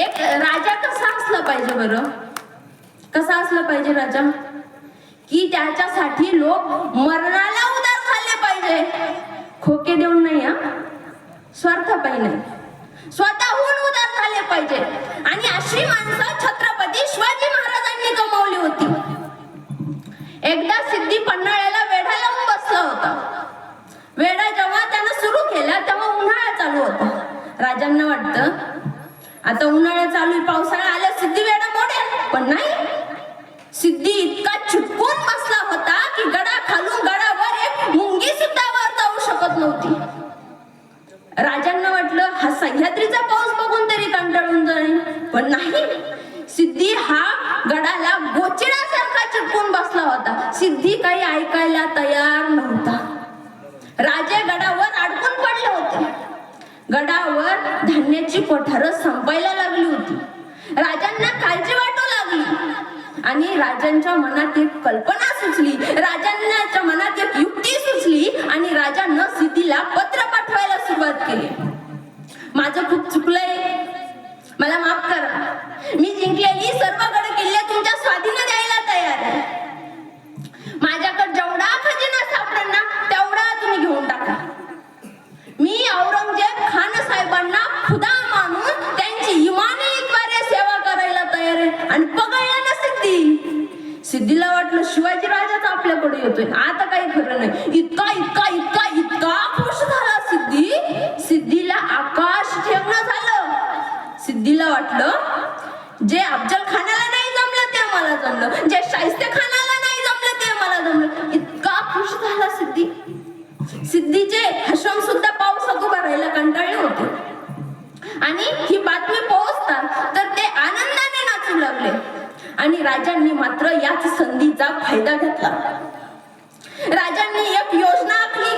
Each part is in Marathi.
एक राजा कसा असला पाहिजे बरं? कसा असला पाहिजे राजा? की त्याच्यासाठी लोक मरणाला उदार झाले पाहिजे. खोके देऊन नाही, हा स्वार्थापायी नाही, स्वतःहून उदार झाले पाहिजे. आणि अशी माणसं छत्रपती शिवाजी महाराजांनी कमावली होती. एकदा सिद्धी पन्हाळ्याला वेढा लावून बसला होता. वेढा जेव्हा त्यानं सुरू केला तेव्हा उन्हाळा चालू होता. राजांना वाटतं आता उन्हाळा चालू आहे, पावसाळा आल्या सिद्धी वेढा मोडेल, पण नाही. सिद्धी इतका चिपकून बसला होता की गडा खालून गडावर एक मुंगी सुद्धा वर जाऊ शकत नव्हती. राजांना वाटलं हा सह्याद्रीचा पाऊस बघून तरी कंटाळून जाईल, पण नाही. सिद्धी हा गडाला गोचिडासारखा चिपकून बसला होता. सिद्धी काही ऐकायला तयार नव्हता. राजे गडावर अडकून पडले होते. गडावर धान्याची कोठारं संपायला लागली होती. राजांना काळजी वाटू लागली आणि राजांच्या मनात एक कल्पना सुचली. राजांच्या मनात एक युक्ती सुचली आणि राजांना सिद्धीला पत्र पाठवायला सुरुवात केली. माझं खूप चुकलंय, मला माफ करा. मी जिंकलेली सर्व गड किल्ले तुमच्या स्वाधीन द्यायला तयार आहे. माझ्याकडे जेवढा खजिना सापडणार तेवढा तुम्ही घेऊन टाका. मी औरंगजेब खान साहेबांना खुदा मानून त्यांची इमानीद्वारे सेवा करायला तयार आहे. आणि पगळला ना सिद्धी. सिद्धीला वाटलं शिवाजी राजाच आपल्याकडे येतोय, आता काही खरं नाही. इतका इतका इतका इतका खुश झाला सिद्धी. सिद्धीला आकाश ठेवणं झालं. सिद्धीला वाटलं जे अफजल खानाला नाही जमलं ते मला जमलं, जे शाहिस्ते खानाला नाही जमलं ते मला जमलं. इतका खुश झाला सिद्धी. सिद्धीचे हशम सुद्धा पावसात उभा राहायला कंटाळले होते. आणि ही बातमी पोहोचतात तर ते आनंदाने नाचू लागले. आणि राजांनी मात्र याच संधीचा फायदा घेतला. राजांनी एक योजना आखली.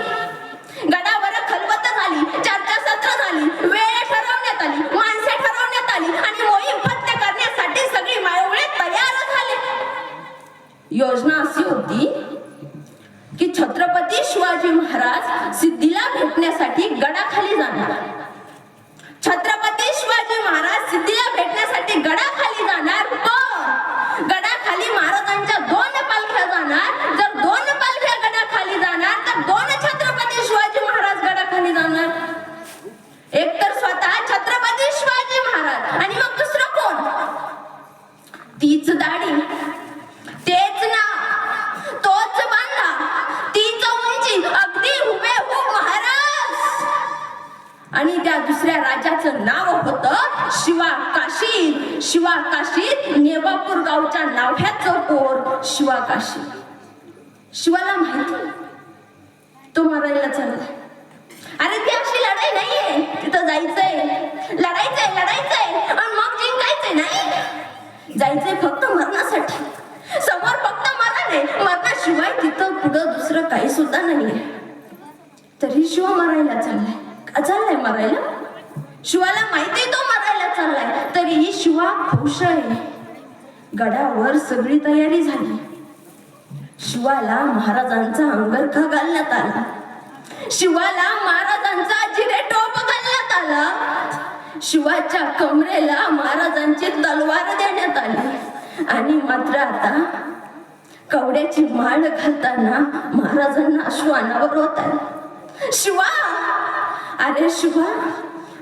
गडावर खलबत झाली, चर्चा सत्र झाली, वेळ ठरवण्यात आली, माणसे ठरवण्यात आली आणि मोहीम फत्ते करण्यासाठी सगळी मायवळे तयार झाले. योजना अशी होती की छत्रपती शिवाजी महाराज सिद्धीला भेटण्यासाठी गडाखाली जाणार. छत्रपती शिवाजी महाराज सिद्धीला भेटण्यासाठी गडाखाली जाणार, पण गडाखाली महाराजांच्या 2 पालख्या जाणार. जर 2 पालख्या गडाखाली जाणार तर 2 छत्रपती शिवाजी महाराज गडाखाली जाणार. एक तर स्वतः छत्रपती शिवाजी महाराज आणि मग दुसरं कोण? तीच दाढी, तेच नाव, तोच बांधा, तीच उंची, अगदी हुबेहूब महाराज. आणि त्या दुसऱ्या राजाचं नाव होतं शिवा काशीद. शिवा काशीद नेबापूर गावच्या नाव्ह्याचं पोर शिवा काशीद. शिवाला माहिती तो मरायला चाललाय. अरे ती अशी लढाई नाहीये, तिथं जायचंय, लढायचंय आणि मग जिंकायचंय नाही. जायचंय फक्त मरणासाठी. समोर फक्त मरण आहे, मरणाशिवाय तिथं पुढं दुसरं काही सुद्धा नाहीये. तरी शिवा मरायला चाललाय. का चाललाय मरायला? शिवाला माहिती तो मरायला चाललाय, तरीही शिवा खुश आहे. गडावर सगळी तयारी झाली. शिवाला महाराजांचा अंगरखा घालण्यात आला. शिवाला महाराजांचा जिरेटोप घालण्यात आला. शिवाच्या कमरेला महाराजांची तलवार देण्यात आली. आणि मात्र आता कवड्याची माळ घालताना महाराजांना श्वानावर होता. शिवा, अरे शिवा,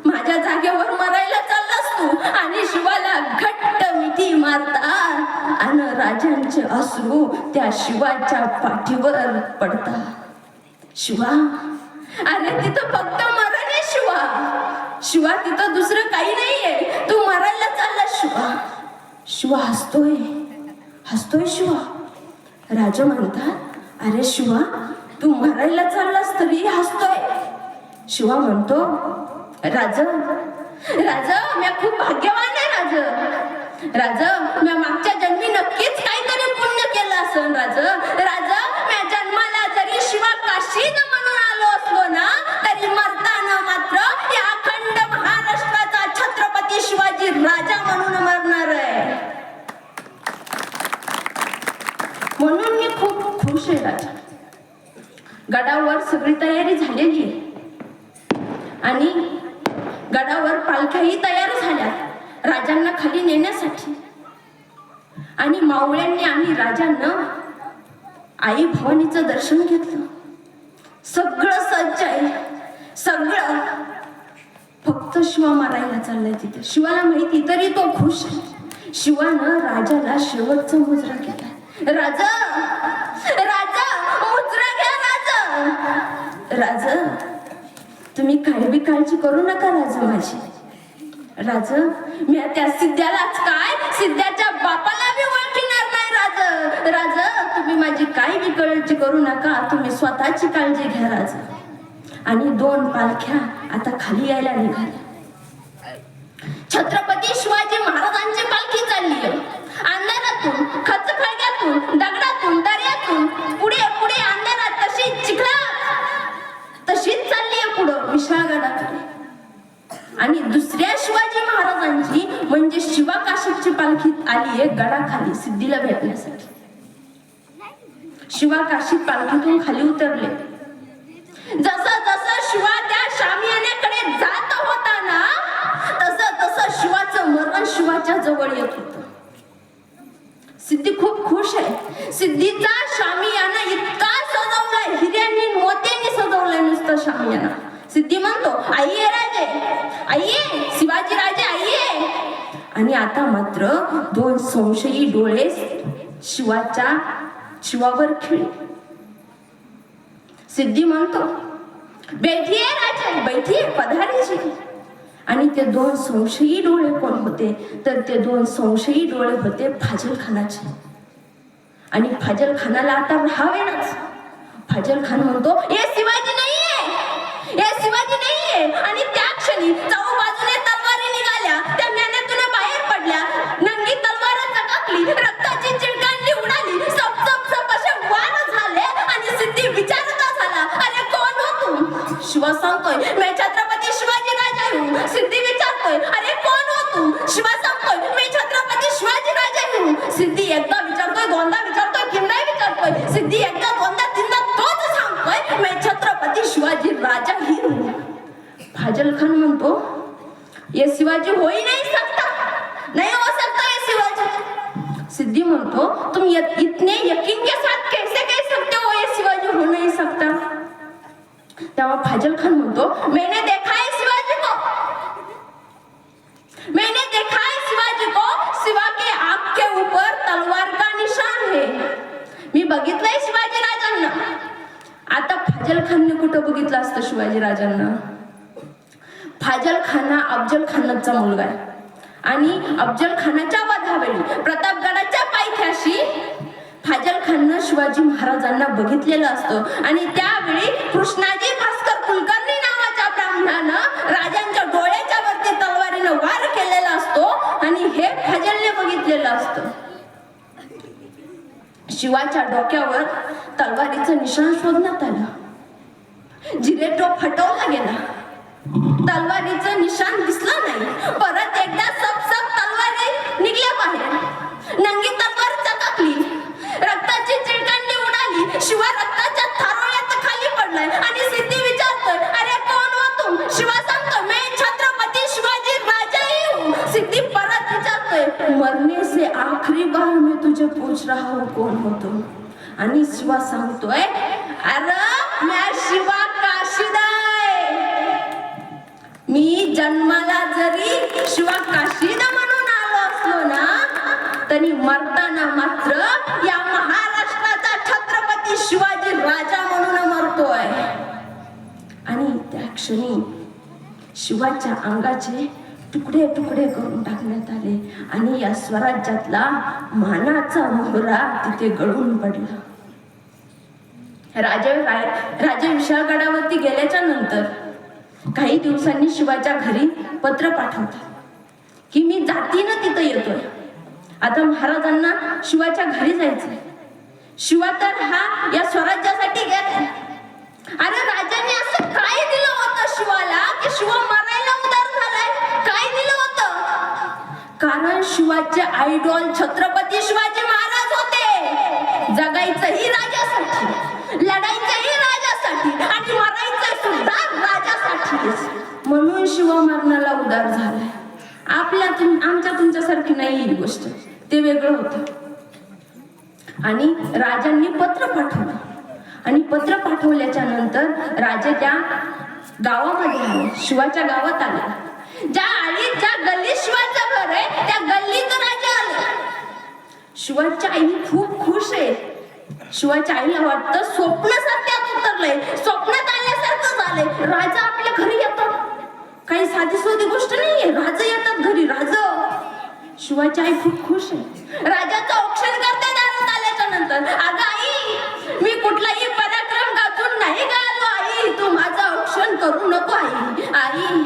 माझ्या जागेवर मरायला चाललास तू. आणि शिवाला घट्ट मिठी मारतात आणि राजांचे अश्रू त्या शिवाच्या पाठीवर पडतात. शिवा, अरे तिथं फक्त मरण आहे शिवा. शिवा तिथं दुसरं काही नाहीये. तू मरायला चालला शिवा. शिवा हसतोय शिवा. राजा म्हणतात अरे शिवा, तू मरायला चाललास तरी हसतोय. शिवा म्हणतो राजा मी खूप भाग्यवान आहे. राजा मी मागच्या जन्मी नक्कीच काहीतरी पुण्य केलं असेल. राजा मी जन्माला जरी शिवा काशीद म्हणून आलो असलो ना, तरी मरताना मात्र या अखंड महाराष्ट्राचा छत्रपती शिवाजी राजा म्हणून मरणार आहे. म्हणून मी खूप खुश आहे राजा. गडावर सगळी तयारी झालेली आहे आणि गडावर पालख्याही तयार झाल्या. राजांना खाली नेण्यासाठी. आणि मावळ्यांनी आणि राजांना आई भवानीचं दर्शन घेतलं. सगळं सज्ज आहे, सगळं, फक्त शिवा मारायला चाललाय तिथे. शिवाला माहिती तरी तो खुश आहे. शिवानं राजाला शेवटचा मुजरा केला. राजा, राजा, मुजरा घ्या राजा. राजा, तुम्ही काही बी काळजी करू नका राजा माझी. राजा, मी त्या सिद्ध्यालाच काय, सिद्ध्याच्या बापाला बी ओळखणार नाही राजा. राजा, तुम्ही माझी काही बी काळजी करू नका, तुम्ही स्वतःची काळजी घ्या राजा. आणि 2 पालख्या आता खाली यायला निघाल्या. छत्रपती शिवाजी महाराजांची पालखी चालली आहे. अंधारातून, खचखळग्यातून, दगडातून, दर्यातून, पुढे पुढे अंधारात, तशीच चिखलात, तशीच चालली आहे पुढं विशाळगडाकडे. आणि दुसऱ्या शिवाजी महाराजांची म्हणजे शिवा काशीची पालखी आली आहे गडाखाली सिद्धीला भेटण्यासाठी. शिवा काशीत पालखीतून खाली उतरले. जसं जसं शिवा त्या शामियान्याकडे जात होता ना, तसं तसं शिवाचं मरण शिवाच्या जवळ येत होतं. सिद्धी खूप खुश आहे. सिद्धीचा शामियाना इतका सजवलाय, हिऱ्यांनी मोत्यांनी सजवलाय नुसतं शामियाना. सिद्धी म्हणतो, आई आहे राजे, आई आहे, शिवाजी राजे आई आहे. आणि आता मात्र 2 संशयी डोळे शिवावर खिळले. सिद्धी म्हणतो, बैठिये राजे, बैठिये, पधारीची. आणि ते 2 संशयी डोळे कोण होते तर ते 2 संशयी डोळे होते फाजल खानाचे. आणि फाजल खानाला आता राहावेच. फाजल खान म्हणतो, हे शिवाजी नाहीये, हे शिवाजी नाहीये. आणि त्या क्षणी चहू बाजूने तलवारी निघाल्या, त्या मेहनतीने बाहेर पडल्या. नंगी तलवार चकाकली, रक्ताची चिळकांडी उडाली, सप सप सप असे वार झाले. आणि सिद्धी विचारता झाला, अरे कोण हो तू? शिवा सांगतोय, मी छत्रपती शिवाजी राजा हूं. सिद्धी विचारतोय, अरे कोण हो तू? शिवा सांगतोय, मी छत्रपती शिवाजी राजा हूं. सिद्धी एकदा विचारतोय, दोनदा विचारतोय, तीनदा विचारतोय. सिद्धी एकदा, दोनदा, तीनदा तोच सांगतोय, मी छत्रपती शिवाजी राजा ही हूं. फाजल खान म्हणतो, ये शिवाजी हो ही नहीं सकता, नहीं हो सकता ये शिवाजी. सिद्धी म्हणतो, तुम इतने यकीन के साथ कैसे कह सकते हो ये शिवाजी हो नहीं सकता. तेव्हा फाजल खान म्हणतो, मैंने देखा है शिवाजी को, मैंने देखा है शिवाजी को, शिवा के आंख के ऊपर तलवार का निशान है. मी बघितलंय शिवाजी राजांना. आता फाजल खानने कुठं बघितलं असतं शिवाजी राजांना? फाजल खान अफजल खानाचा मुलगा आहे. आणि अफजल खानाच्या वधावेळी प्रतापगडाच्या पायथ्याशी फाजल खाननं शिवाजी महाराजांना बघितलेलं असतं. आणि त्यावेळी कृष्णाजी भास्कर कुलकर्णी नावाच्या ब्राह्मणानं राजांच्या डोळ्याच्या वरती तलवारीनं वार केलेला असतो. आणि हे फाजलने बघितलेलं असतं. शिवाच्या डोक्यावर तलवारीचं निशाण शोधण्यात आलं. जिरेटोप हटवला गेला, तलवारीचं निशाण दिसलं नाही. परत एकदा सप तलवारी निघल्या बाहेर. नंगी तलवार चकाकली, रक्ताची चिळकांडी उडाली. शिवा रक्ताच्या थारोळ्यात खाली पडलाय. आणि सिद्धी विचारतोय, अरे कोण हो तू? शिवा सांगतोय, मैं छत्रपती शिवाजी राजा ही हूं. सिद्धी परत विचारतोय, मरने से आखिरी बार मैं तुझे पूछ रहा हूं कौन हो तुम. आणि शिवा सांगतोय, अरे मैं शिवा काशीदाय. मी जन्माला जरी शिवा काशीद म्हणून आलो असलो ना, तरी मरताना मात्र या महाराष्ट्राचा छत्रपती शिवाजी राजा म्हणून मरतोय. आणि त्या क्षणी शिवाच्या अंगाचे तुकडे तुकडे करून टाकण्यात आले. आणि या स्वराज्यातला मानाचा मोहरा तिथे गळून पडला. राजे विशाळगडावरती गेल्याच्या नंतर काही दिवसांनी शिवाच्या घरी पत्र पाठवतात की मी जातीनं तिथं येतोय. आता महाराजांना शिवाच्या घरी जायचंय. शिवा तर हा या स्वराज्यासाठी गेलाय. अरे राजांनी असं काय दिलं होतं शिवाला की शिवा मरायला उदार झालाय? काय दिलं होतं? कारण शिवाचे आयडॉल छत्रपती शिवाजी महाराज होते. जगायचंही राजासाठी, लढायचंही राजासाठी आणि मरायचं सुद्धा राजासाठी. म्हणून शिवा मरणाला उदार झालाय. आपल्यातून करण्यासारखी नाही ही गोष्ट, ते वेगळं होतं. आणि राजांनी पत्र पाठवलं आणि पत्र पाठवल्याच्या नंतर राजा त्या गावामध्ये आले, शिवाच्या गावात आले. ज्या गल्लीत शिवाचं घर आहे त्या गल्लीत राजा आले. शिवाची आई खूप खुश आहे. शिवाच्या आईला वाटतं स्वप्न सत्यात उतरलंय, स्वप्नात आल्यासारखं झालंय. राजा आपल्या घरी येतात, काही साधी सोधी गोष्ट नाहीये, राजा येतात घरी. राजा, शिवाची आई खूप खुश आहे. राजाचं औक्षण करते दारात आल्याच्या नंतर. अगं आई, मी कुठलाही पराक्रम गाजून नाही का आलो आई, तू माझं औक्षण करू नको आई. आई,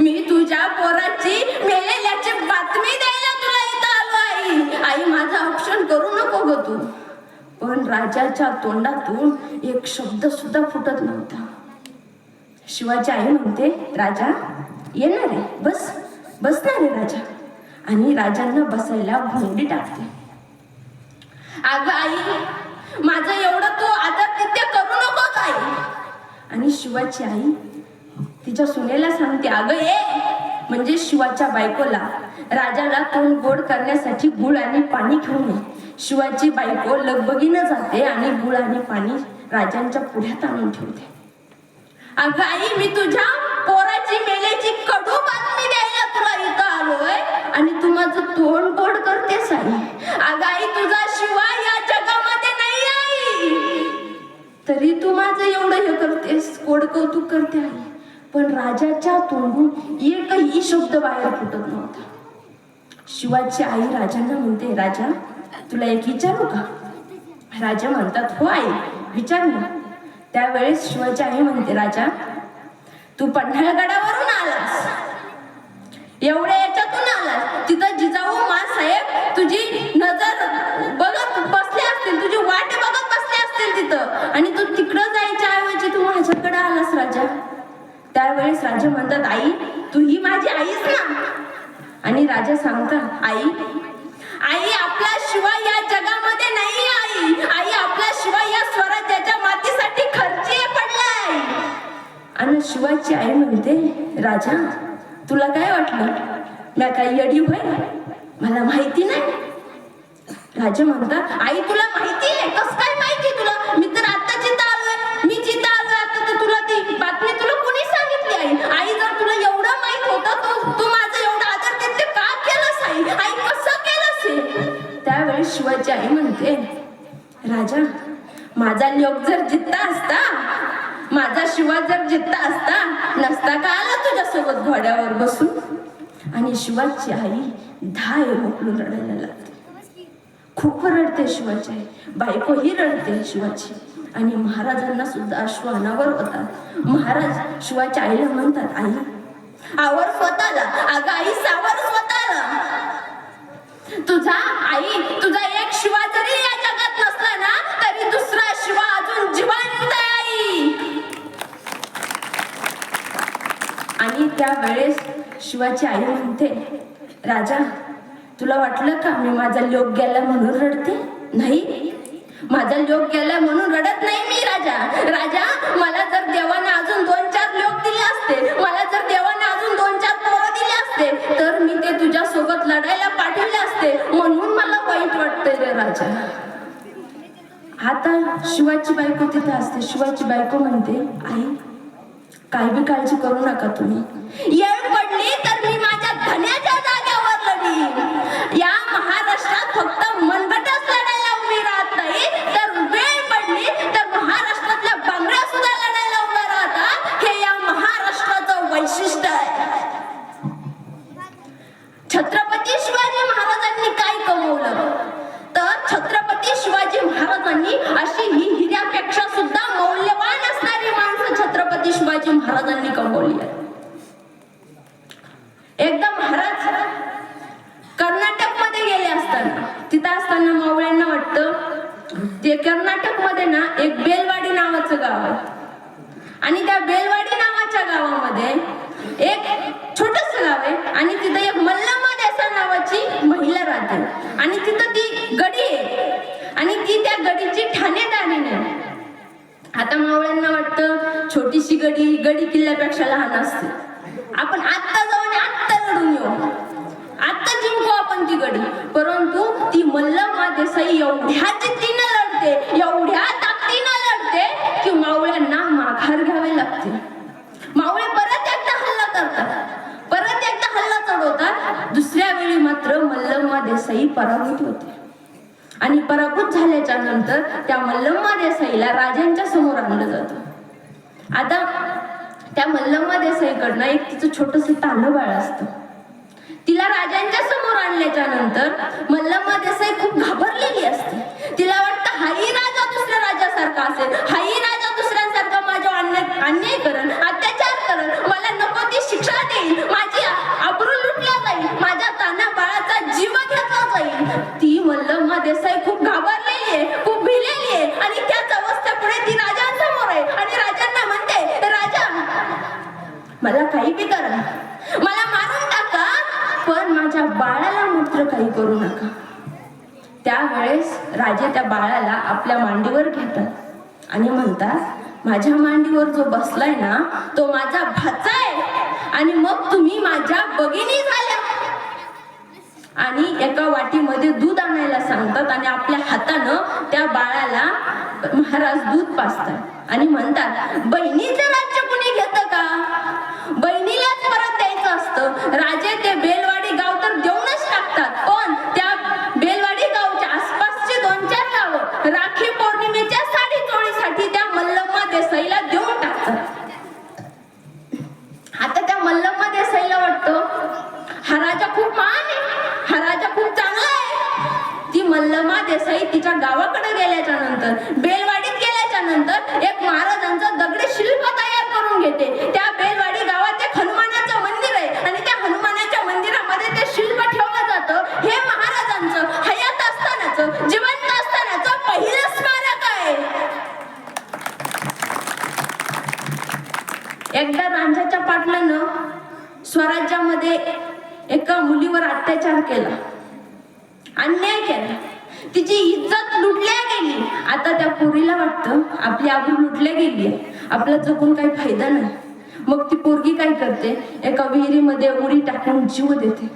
मी तुझ्या पोराची मेलेल्याची बातमी द्यायला तुला इथं आलो आई. आई, माझं औक्षण करू नको ग तू. पण राजाच्या तोंडातून एक शब्द सुद्धा फुटत नव्हता. शिवाची आई म्हणते, राजा येणार आहे, बसणार आहे राजा. आणि राजांना बसायला भोंगडी टाकते. अगं आई, माझं एवढं तू आदर-तिथ्य करू नको आई. आणि शिवाची आई तिच्या सुनेला सांगते, अगं ये, म्हणजे शिवाच्या बायकोला राजाला तोंड गोड करण्यासाठी गुळ आणि पाणी घेऊन ये. शिवाची बायको लगबगीनं जाते आणि गुळ आणि पाणी राजांच्या पुढ्यात आणून ठेवते. अगं आई, मी तुझ्या पोराची मेलेची कडू बातमी द्यायला तुला इथं आलोय आणि तू माझं तोंड गोड करतेस आई. अगं आई, तुझा शिवा या जगामध्ये नाही आई, तरी तू माझं एवढं हे करतेस, गोड कौतुक करते आई. पण राजाच्या तोंडून एकही शब्द बाहेर फुटत नव्हता. शिवाची आई राजांना म्हणते, राजा तुला एक विचारू का? राजा म्हणतात, हो आई विचार ना. त्यावेळेस शिवाची आई म्हणते, राजा तू पन्हाळगडावरून आलास, एवढ्या याच्यातून आलास, तिथं जिजाऊ माँसाहेब तुझी नजर बघत बसले असतील, तुझी वाट बघत बसले असतील तिथं, आणि तू तिकडं जायच्या ऐवजी तू माझ्याकडे आलास राजा. त्यावेळेस राजा म्हणतात, आई तू ही माझी आईच ना. आणि राजा सांगतात, आई आपला शिवा या जगामध्ये नाही आई. आई आपला शिवा या स्वराज्याच्या मातीसाठी खर्ची पडलाय. आणि शिवाची आई म्हणते, राजा तुला काय वाटलं, मी काही येडी होय, मला माहिती नाही. राजा म्हणतात, आई तुला माहिती आहे? कसं काय माहिती तुला? मी तर आता जिथं आलोय, मी जिथं आलोय आता, तर तुला ती बातमी तुला कोणी सांगितली आई? आई जर तुला एवढं माहित होतं तू माझं एवढं आदर तिथे का केलंस आई? आई कसं केलंस? त्यावेळेस शिवाची आई म्हणते, राजा माझा लोक जर जित्ता असता, माझा शिवा जर जित्ता असता नसता का आला तुझ्यासोबत घोड्यावर बसून. आणि शिवाची आई धाय मोकळून रडायला लागते. खूप रडते शिवाची आई, बायकोही रडते शिवाची. आणि महाराजांना सुद्धा अश्रू अनावर होतात. महाराज शिवाच्या आईला म्हणतात, आई आवर स्वतःला. अगं आई सावर स्वतःला. तुझा एक शिवा जरी या जगात नसला ना, तरी दुसरा शिवा अजून जिवंत आहे आई. आणि त्यावेळेस शिवाची आई म्हणते, राजा तुला वाटलं का मी माझा लोक गेला म्हणून रडते? नाही, माझा लोक गेला म्हणून रडत नाही मी राजा. मला जर देवाने अजून 2-4 लोक दिले असते, मला जर देवाने अजून 2-4 पोरं दिले असते, तर मी ते तुझ्या सोबत लढायला पाठवले असते, म्हणून मला वाईट वाटतंय रे राजा. आता शिवाची बायको तिथे असते. शिवाची बायको म्हणते, आई काय बी काळजी करू नका तुम्ही. येळ पडली तर मी माझ्या धन्याच्या जाग्यावर लढीन. या महाराष्ट्रात फक्त मनगटच लढायला उभी राहत नाही, तर वेळ पडली तर महाराष्ट्रातल्या बांगड्या सुद्धा लढायला उभ्या राहतात. हे या महाराष्ट्राचं वैशिष्ट्य आहे. छत्रपती शिवाजी महाराजांनी काय कमवलं, तर छत्रपती शिवाजी महाराजांनी अशी ही हिऱ्यापेक्षा सुद्धा मौल्यवान असणारी माणसं छत्रपती शिवाजी महाराजांनी कमवली आहे. एकदा महाराज कर्नाटक मध्ये गेले असताना, तिथं असताना मावळ्यांना वाटतं ते कर्नाटक मध्ये ना एक बेलवाडी नावाचं गाव आहे. आणि त्या बेलवाडी नावाच्या गावामध्ये एक छोटस गाव आहे आणि तिथं एक मल्लम्मा देसा नावाची महिला राहते. आणि तिथं ती गडी आहे आणि ती त्या गडीची ठाणेदारीण आहे. आता मावळ्यांना वाटतं छोटीशी गडी किल्ल्यापेक्षा लहान असते, आपण आत्ता जाऊन आत्ता लढून येऊ, आत्ता जिंकू आपण ती देसाई एवढ्या जिद्दीनं लढते, एवढ्या ताकदीनं लढते की मावळ्यांना माघार घ्यावे लागते. मावळे परत एकदा हल्ला करतात, परत एकदा हल्ला चढवतात. दुसऱ्या वेळी मात्र मल्लम्मा देसाई पराभूत होते आणि पराभूत झाल्याच्या नंतर त्या मल्लम्मा देसाईला राजांच्या समोर आणलं जातं. आता त्या मल्लम्मा देसाईकडनं एक तिचं छोटस तान्हं बाळ असतं. तिला राजांच्या समोर आणल्याच्या नंतर मल्लम्मा देसाई खूप घाबरलेली असते. तिला वाटतं हाही राजा दुसऱ्या राजासारखा असेल, हाही राजा दुसऱ्यांसारखा माझ्यावर अन्याय करण, अत्याचार करण, मला नको ती शिक्षा देईल, माझी आबरू लुटल्या जाईल, माझ्या तान्ह्या बाळाचा जीव घेतला जाईल. ती मल्लम्मा देसाई खूप घाबरलेली आहे, खूप भिलेली आहे आणि त्याच अवस्थेपुढे ती राजांसमोर आहे आणि राजांना म्हणते, राजा मला काही बी करा, मला मारून टाका, पण माझ्या बाळाला मात्र काही करू नका. त्यावेळेस राजे त्या बाळाला आपल्या मांडीवर घेतात आणि म्हणतात, माझ्या मांडीवर जो बसलाय ना तो माझा भाचा आहे आणि मग तुम्ही माझ्या भगिनी झाल्या. आणि एका वाटीमध्ये दूध आणायला सांगतात आणि आपल्या हातानं त्या बाळाला महाराज दूध पाजतात आणि म्हणतात, बहिणीचं राज्य कुणी घेतं का? बहिणीलाच परत द्यायचं असतं. राजे ते बेलवाडी गाव तर देऊनच टाकतात, पण त्या बेलवाडी गावच्या आसपासची 2-4 गावं राखी पौर्णिमेच्या साडी चोळीसाठी त्या मल्लम्मा देसाईला देऊन टाकतात. आता त्या मल्लम्मा देसाईला वाटतं, हा राजा खूप महान आहे, हा राजा खूप चांगला आहे. ती मल्लम्मा देसाई तिच्या गावाकडे गेल्याच्या नंतर, बेलवाडीत गेल्याच्या नंतर एक महाराजांचं दगडी शिल्प तयार करून घेते. त्या बेलवाडी गावात एक हनुमानाचं मंदिर आहे आणि त्या हनुमानाच्या मंदिरामध्ये ते शिल्प ठेवलं जातं. हे महाराजांचं हयात असतानाचं, जिवंत असतानाचं पहिलं स्मारक आहे. एकदा रांझाच्या पाटलानं स्वराज्यामध्ये एका मुलीवर अत्याचार केला, अन्याय केला, तिची इज्जत लुटल्या गेली. आता त्या पोरीला वाटतं आपली आबरू लुटल्या गेली, आपला जगून काही फायदा नाही. मग ती पोरगी काय करते, एका विहिरीमध्ये उडी टाकून जीव देते.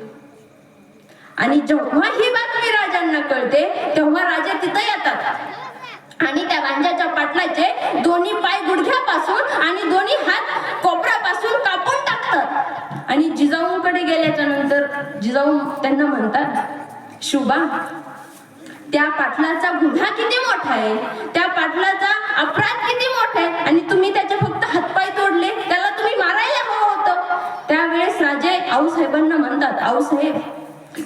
आणि जेव्हा ही बातमी राजांना कळते तेव्हा राजे तिथं येतात आणि त्या रांझाच्या पाटलाचे दोन्ही पाय गुडघ्यापासून आणि दोन्ही हात कोपरापासून कापून टाकतात. आणि जिजाऊंकडे गेल्याच्या नंतर जिजाऊ त्यांना म्हणतात, शुभा, त्या पाटलाचा गुन्हा किती मोठा आहे, त्या पाटलाचा अपराध किती मोठा आहे आणि तुम्ही त्याचे फक्त हातपाय तोडले, त्याला तुम्ही मारायला हवं होतं. त्यावेळेस राजे आऊसाहेबांना म्हणतात, आऊसाहेब,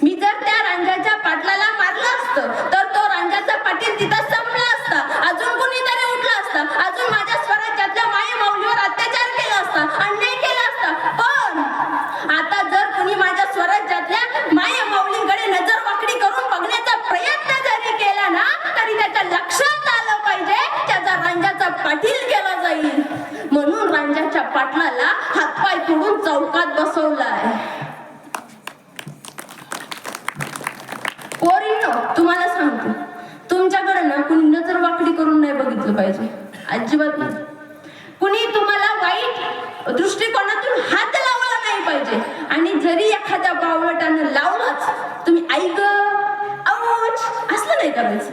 मी जर त्या रांझाच्या पाटलाला मारलं असतं तर तो रांझाचा पाटील तिथं संपला असता, अजून कोणीतरी उठला असता, अजून माझ्या स्वराज्यातल्या माई माऊलीवर अत्याचार केला असता, अन्याय केला असता. पण आता जर कोणी माझ्या स्वराज्यातल्या माया माऊलींकडे नजर वाकडी करून बघण्याचा प्रयत्न जरी केला ना तरी त्याच्या लक्षात आलं पाहिजे त्याचा रांझाचा पाटील केला जाईल. म्हणून रांझाच्या पाटलाला हातपाय तोडून चौकात बसवलाय. पोरीनो, तुम्हाला सांगतो, तुमच्याकडे ना कुणी नजर वाकडी करून नाही बघितलं पाहिजे, अजिबात नाही. कुणी तुम्हाला वाईट दृष्टिकोनातून हात लावला नाही पाहिजे. आणि जरी एखाद्या बावळटानं लावलाच तुम्ही ऐक आऊच असलं नाही करायचं.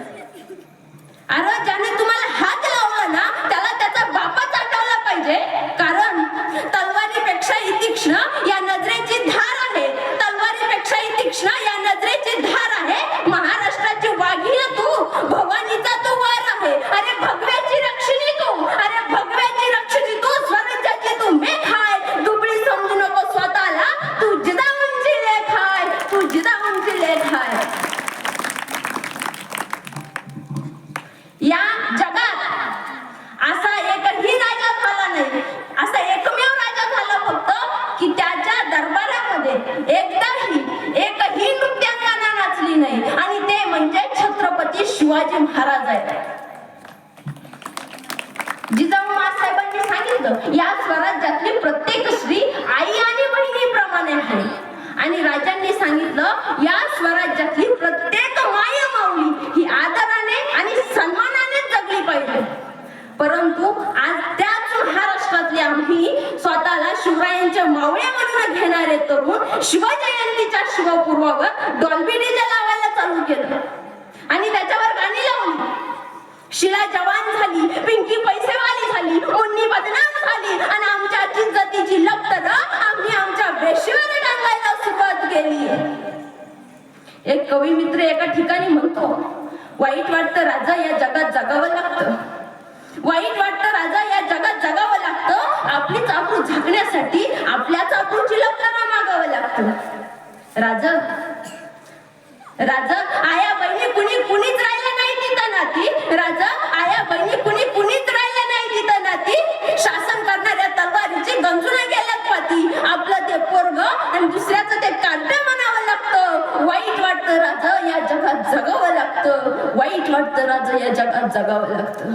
अरे ज्याने तुम्हाला हात लावला ना त्याला त्याचा बापाच आठवला पाहिजे, कारण तलवारीपेक्षा तीक्ष्ण या नजरेची धार आहे, तलवारीपेक्षा तीक्ष्ण या नजरेची धार आहे. महाराष्ट्राची वाघीण तू, भवानीचा तू वार आहे. अरे भगव्याची रक्षिणी तू, अरे भगव्याची रक्षिणी तू, स्वराज्याची तू मेघ आहे. दुबळी समजू नको स्वतःला, तू जिजाऊंची लेख आहे, तू जिजाऊंची लेख आहे. या जगात असा एकही राजा झाला नाही, असा एकमेव राजा झाला फक्त की त्याच्या दरबारामध्ये एकही नृत्यांगना नाचली नाही आणि ते म्हणजे छत्रपती शिवाजी महाराज आहेत. जिजाऊ माँसाहेबांनी सांगितलं, या स्वराज्यातली प्रत्येक स्त्री आई आणि बहिणीप्रमाणे आहे. आणि राजांनी सांगितलं, या स्वराज्यातली प्रत्येक माय माऊली ही आदराने आणि सन्मानाने जगली पाहिजे. परंतु आज त्याच महाराष्ट्रातले आम्ही स्वतःला शिवरायांचे मावळे म्हणून घेणारे तरुण शिवजयंतीच्या शिवपूर्वावर डॉल्बी डीजे लावायला चालू केलं. आणि त्याच्यावर गाणी लावली. शिला जवान झाली, पिंकी पैसेवाली झाली, मुन्नी बदनाम झाली आणि आमच्या चिंचतीची लपतर आम्ही आमच्या वेशीवर टांगायला सुरुवात केली. एक कवी मित्र एका ठिकाणी म्हणतो, वाईट वाटतं राजा या जगात जगावं लागतं. वाईट वाटतं राजा या जगात जगावं लागतं. आपलीच आबरू झाकण्यासाठी आपल्याच आबरूची लपतरा मागावं लागतं. राजा आया बहिणी कुणीच राहिलं नाही तिथं नाती. राजा आया बहिणी कुणीच राहिलं नाही तिथं नाती. शासन करणाऱ्या तलवारीची गंजून गेल्यात पाती. आपलं ते पोरग आणि दुसऱ्याचं ते काढतं म्हणावं लागतं. वाईट वाटतं राजा या जगात जगावं लागतं. वाईट वाटतं राजा या जगात जगावं लागतं.